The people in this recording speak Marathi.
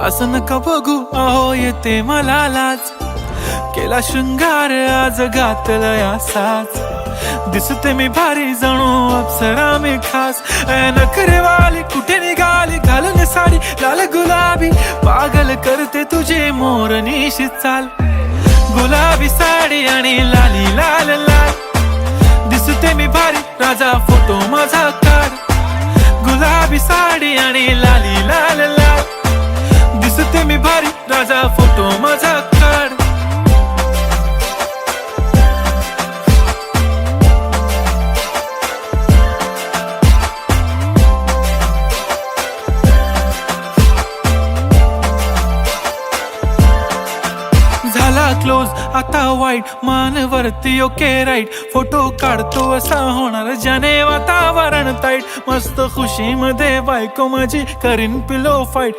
असं नका बघू अहो येते मला लाज, केला शृंगार आज घातलाय असाच, दिसते मी भारी जणू अप्सरा मी खास. नखरेवाली कुठे निघाली घालून साडी लाल गुलाबी, पागल करते तुझे मोरनीशी चाल. गुलाबी साडी आणि लाली लाल लाल, दिसते मी भारी राजा फोटो माझा काढ. गुलाबी साडी आणि लाली लाल लाल, दिसते मी भारी राजा फोटो माझा काढ. झाला क्लोज आता वाईट मानवरती ओके राईट, फोटो काढतो असा होणार ज्याने वातावरण ताईट. मस्त खुशी मध्ये बायको माझी करीन पिलो फाईट.